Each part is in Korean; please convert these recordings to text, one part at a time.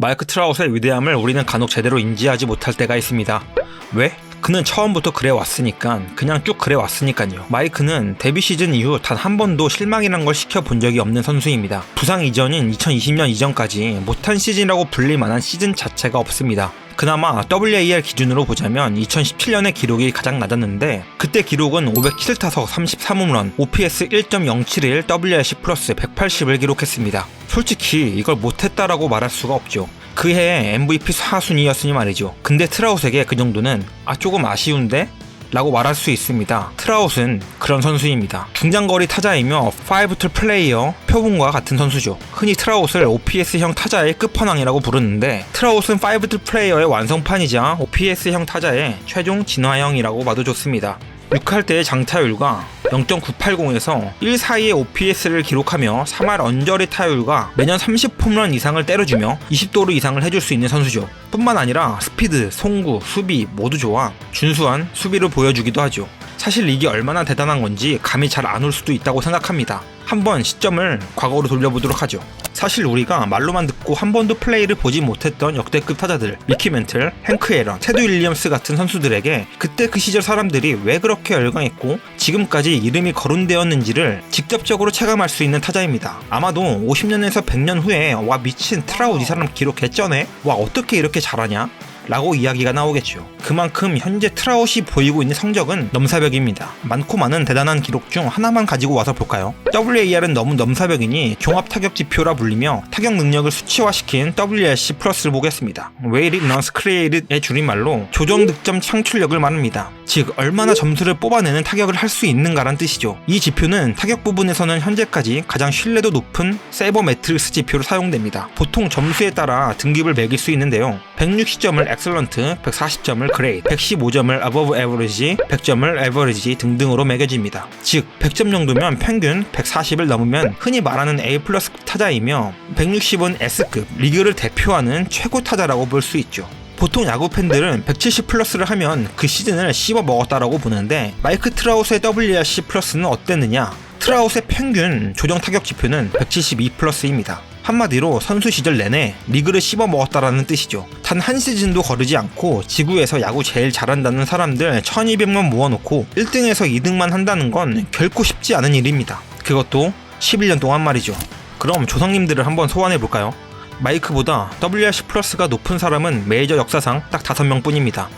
마이크 트라웃의 위대함을 우리는 간혹 제대로 인지하지 못할 때가 있습니다. 왜? 그는 처음부터 그래왔으니까, 그냥 쭉 그래왔으니까요. 마이크는 데뷔 시즌 이후 단 한 번도 실망이란 걸 시켜본 적이 없는 선수입니다. 부상 이전인 2020년 이전까지 못한 시즌이라고 불릴 만한 시즌 자체가 없습니다. 그나마 WAR 기준으로 보자면 2017년의 기록이 가장 낮았는데, 그때 기록은 507타석 33홈런, OPS 1.071, WRC 플러스 180을 기록했습니다. 솔직히 이걸 못했다라고 말할 수가 없죠. 그 해에 MVP 하순위였으니 말이죠. 근데 트라웃에게 그 정도는 조금 아쉬운데? 라고 말할 수 있습니다. 트라웃은 그런 선수입니다. 중장거리 타자이며 5툴 플레이어 표본과 같은 선수죠. 흔히 트라웃을 OPS형 타자의 끝판왕이라고 부르는데, 트라웃은 5툴 플레이어의 완성판이자 OPS형 타자의 최종 진화형이라고 봐도 좋습니다. 6할 때의 장타율과 0.980에서 1 사이의 OPS를 기록하며 3할 언저리 타율과 매년 30홈런 이상을 때려주며 20도루 이상을 해줄 수 있는 선수죠. 뿐만 아니라 스피드, 송구, 수비 모두 좋아 준수한 수비를 보여주기도 하죠. 사실 이게 얼마나 대단한 건지 감이 잘 안 올 수도 있다고 생각합니다. 한번 시점을 과거로 돌려보도록 하죠. 사실 우리가 말로만 듣고 한 번도 플레이를 보지 못했던 역대급 타자들, 미키 멘틀, 행크 앨런, 테드 윌리엄스 같은 선수들에게 그때 그 시절 사람들이 왜 그렇게 열광했고 지금까지 이름이 거론되었는지를 직접적으로 체감할 수 있는 타자입니다. 아마도 50년에서 100년 후에 와 미친 트라웃 이 사람 기록 개쩌네? 와 어떻게 이렇게 잘하냐? 라고 이야기가 나오겠죠. 그만큼 현재 트라웃이 보이고 있는 성적은 넘사벽입니다. 많고 많은 대단한 기록 중 하나만 가지고 와서 볼까요? WAR은 너무 넘사벽이니 종합 타격 지표라 불리며 타격 능력을 수치화시킨 WRC 플러스를 보겠습니다. Weighted Runs Created의 줄임말로 조정 득점 창출력을 말합니다. 즉 얼마나 점수를 뽑아내는 타격을 할 수 있는가란 뜻이죠. 이 지표는 타격 부분에서는 현재까지 가장 신뢰도 높은 세이버매트릭스 지표로 사용됩니다. 보통 점수에 따라 등급을 매길 수 있는데요. 160점을 엑셀런트, 140점을 그레이드, 115점을 above average, 100점을 average 등등으로 매겨집니다. 즉 100점 정도면 평균, 140을 넘으면 흔히 말하는 A 플러스 타자이며 160은 S급, 리그를 대표하는 최고 타자라고 볼 수 있죠. 보통 야구 팬들은 170 플러스를 하면 그 시즌을 씹어 먹었다라고 보는데, 마이크 트라웃의 WRC 플러스는 어땠느냐? 트라웃의 평균 조정 타격 지표는 172 플러스입니다. 한마디로 선수 시절 내내 리그를 씹어 먹었다라는 뜻이죠. 단 한 시즌도 거르지 않고 지구에서 야구 제일 잘한다는 사람들 1200만 모아놓고 1등에서 2등만 한다는 건 결코 쉽지 않은 일입니다. 그것도 11년 동안 말이죠. 그럼 조상님들을 한번 소환해볼까요? 마이크보다 WRC 플러스가 높은 사람은 메이저 역사상 딱 5명 뿐입니다.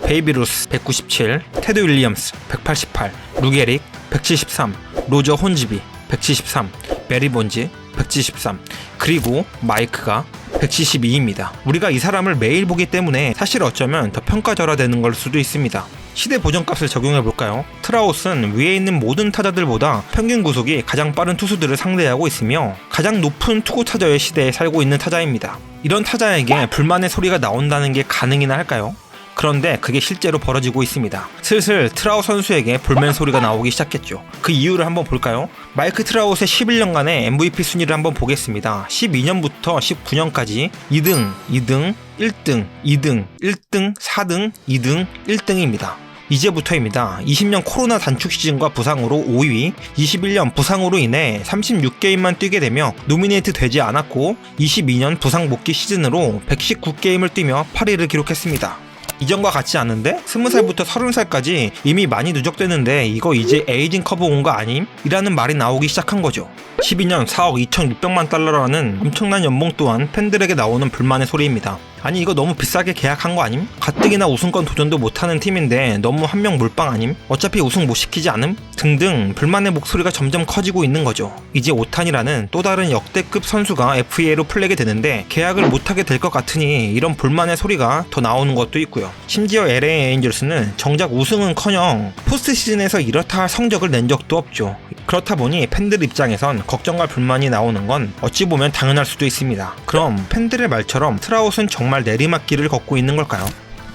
베이비 루스 197, 테드 윌리엄스 188, 루게릭 173, 로저 혼지비 173, 베리 본즈 173, 그리고 마이크가 172입니다. 우리가 이 사람을 매일 보기 때문에 사실 어쩌면 더 평가절하되는 걸 수도 있습니다. 시대 보정값을 적용해볼까요? 트라웃은 위에 있는 모든 타자들보다 평균 구속이 가장 빠른 투수들을 상대하고 있으며 가장 높은 투구 타자의 시대에 살고 있는 타자입니다. 이런 타자에게 불만의 소리가 나온다는 게 가능이나 할까요? 그런데 그게 실제로 벌어지고 있습니다. 슬슬 트라웃 선수에게 불만 소리가 나오기 시작했죠. 그 이유를 한번 볼까요? 마이크 트라웃의 11년간의 MVP 순위를 한번 보겠습니다. 12년부터 19년까지 2등, 2등, 1등, 2등, 1등, 4등, 2등, 1등입니다. 이제부터입니다. 20년 코로나 단축 시즌과 부상으로 5위, 21년 부상으로 인해 36게임만 뛰게 되며 노미네이트 되지 않았고 22년 부상 복귀 시즌으로 119게임을 뛰며 8위를 기록했습니다. 이전과 같지 않은데? 20살부터 30살까지 이미 많이 누적되는데 이거 이제 에이징 커브 온 거 아님? 이라는 말이 나오기 시작한 거죠. 12년 4억 2,600만 달러라는 엄청난 연봉 또한 팬들에게 나오는 불만의 소리입니다. 아니 이거 너무 비싸게 계약한 거 아님? 가뜩이나 우승권 도전도 못하는 팀인데 너무 한 명 몰빵 아님? 어차피 우승 못 시키지 않음? 등등 불만의 목소리가 점점 커지고 있는 거죠. 이제 오타니라는 또 다른 역대급 선수가 FA로 플래게 되는데 계약을 못하게 될 것 같으니 이런 불만의 소리가 더 나오는 것도 있고요. 심지어 LA 에인절스는 정작 우승은커녕 포스트 시즌에서 이렇다 할 성적을 낸 적도 없죠. 그렇다 보니 팬들 입장에선 걱정과 불만이 나오는 건 어찌 보면 당연할 수도 있습니다. 그럼 팬들의 말처럼 트라웃은 정말 내리막길을 걷고 있는 걸까요?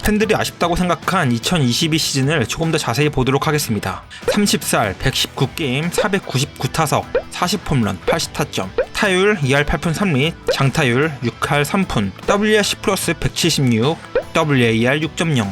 팬들이 아쉽다고 생각한 2022 시즌을 조금 더 자세히 보도록 하겠습니다. 30살, 119게임, 499타석, 40홈런, 80타점, 타율 2할 8푼 3리, 장타율 6할 3푼, WRC 플러스 176, WAR 6.0.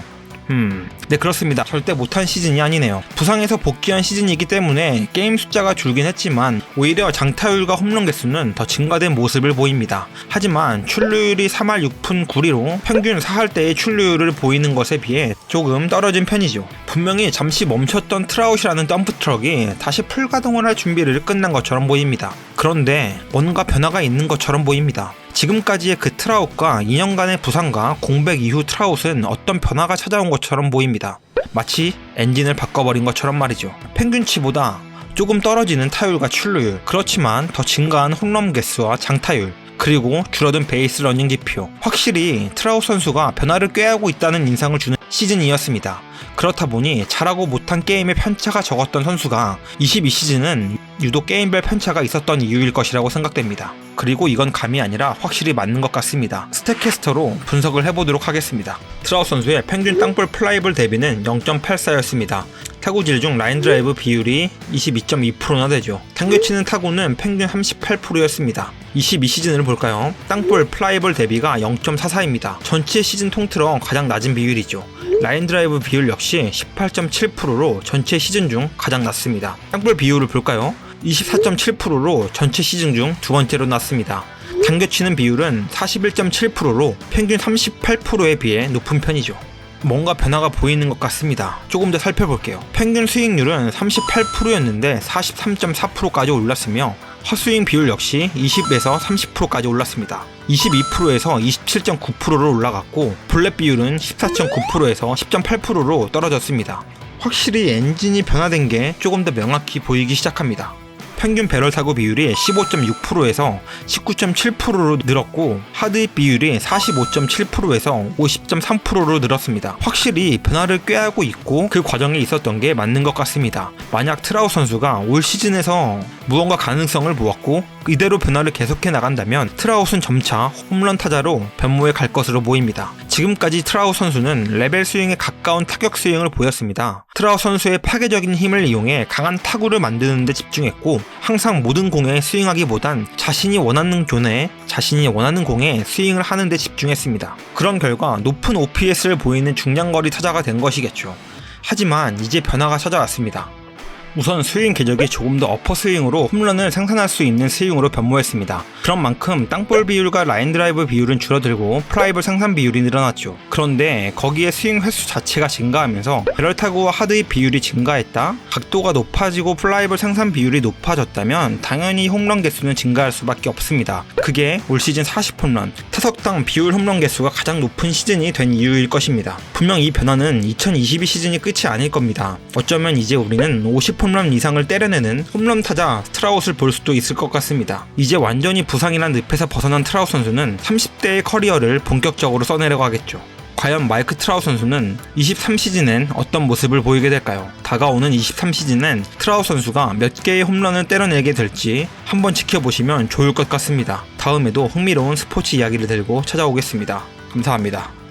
네, 그렇습니다. 절대 못한 시즌이 아니네요. 부상에서 복귀한 시즌이기 때문에 게임 숫자가 줄긴 했지만 오히려 장타율과 홈런 개수는 더 증가된 모습을 보입니다. 하지만 출루율이 3할 6푼 9리로 평균 4할 때의 출루율을 보이는 것에 비해 조금 떨어진 편이죠. 분명히 잠시 멈췄던 트라웃이라는 덤프트럭이 다시 풀가동을 할 준비를 끝난 것처럼 보입니다. 그런데 뭔가 변화가 있는 것처럼 보입니다. 지금까지의 그 트라웃과 2년간의 부상과 공백 이후 트라웃은 어떤 변화가 찾아온 것처럼 보입니다. 마치 엔진을 바꿔버린 것처럼 말이죠. 평균치보다 조금 떨어지는 타율과 출루율, 그렇지만 더 증가한 홈런 개수와 장타율, 그리고 줄어든 베이스 러닝 지표. 확실히 트라웃 선수가 변화를 꾀하고 있다는 인상을 주는 시즌이었습니다. 그렇다 보니 잘하고 못한 게임의 편차가 적었던 선수가 22시즌은 유독 게임별 편차가 있었던 이유일 것이라고 생각됩니다. 그리고 이건 감이 아니라 확실히 맞는 것 같습니다. 스탯캐스터로 분석을 해보도록 하겠습니다. 트라웃 선수의 평균 땅볼 플라이볼 대비는 0.84였습니다. 타구질 중 라인 드라이브 비율이 22.2%나 되죠. 당겨치는 타구는 평균 38%였습니다. 22시즌을 볼까요? 땅볼 플라이볼 대비가 0.44입니다. 전체 시즌 통틀어 가장 낮은 비율이죠. 라인 드라이브 비율 역시 18.7%로 전체 시즌 중 가장 낮습니다. 땅볼 비율을 볼까요? 24.7%로 전체 시즌 중 두 번째로 낮습니다. 당겨치는 비율은 41.7%로 평균 38%에 비해 높은 편이죠. 뭔가 변화가 보이는 것 같습니다. 조금 더 살펴볼게요. 평균 스윙률은 38%였는데 43.4%까지 올랐으며 헛스윙 비율 역시 20에서 30%까지 올랐습니다. 22%에서 27.9%로 올라갔고 볼넷 비율은 14.9%에서 10.8%로 떨어졌습니다. 확실히 엔진이 변화된 게 조금 더 명확히 보이기 시작합니다. 평균 배럴 타구 비율이 15.6%에서 19.7%로 늘었고 하드힙 비율이 45.7%에서 50.3%로 늘었습니다. 확실히 변화를 꾀하고 있고 그 과정에 있었던 게 맞는 것 같습니다. 만약 트라웃 선수가 올 시즌에서 무언가 가능성을 보았고 이대로 변화를 계속해 나간다면 트라웃은 점차 홈런 타자로 변모해 갈 것으로 보입니다. 지금까지 트라웃 선수는 레벨 스윙에 가까운 타격 스윙을 보였습니다. 트라웃 선수의 파괴적인 힘을 이용해 강한 타구를 만드는 데 집중했고 항상 모든 공에 스윙하기보단 자신이 원하는 존에 자신이 원하는 공에 스윙을 하는 데 집중했습니다. 그런 결과 높은 OPS를 보이는 중량거리 타자가 된 것이겠죠. 하지만 이제 변화가 찾아왔습니다. 우선 스윙 궤적이 조금 더 어퍼 스윙으로 홈런을 생산할 수 있는 스윙으로 변모했습니다. 그런 만큼 땅볼 비율과 라인 드라이브 비율은 줄어들고 플라이볼 생산 비율이 늘어났죠. 그런데 거기에 스윙 횟수 자체가 증가하면서 배럴 타구와 하드힙 비율이 증가했다? 각도가 높아지고 플라이볼 생산 비율이 높아졌다면 당연히 홈런 개수는 증가할 수밖에 없습니다. 그게 올 시즌 40홈런, 타석당 비율 홈런 개수가 가장 높은 시즌이 된 이유일 것입니다. 분명 이 변화는 2022 시즌이 끝이 아닐 겁니다. 어쩌면 이제 우리는 50홈런 이상을 때려내는 홈런 타자 트라웃을 볼 수도 있을 것 같습니다. 이제 완전히 부상이란 늪에서 벗어난 트라웃 선수는 30대의 커리어를 본격적으로 써내려고 하겠죠. 과연 마이크 트라웃 선수는 23시즌엔 어떤 모습을 보이게 될까요? 다가오는 23시즌엔 트라웃 선수가 몇 개의 홈런을 때려내게 될지 한번 지켜보시면 좋을 것 같습니다. 다음에도 흥미로운 스포츠 이야기를 들고 찾아오겠습니다. 감사합니다.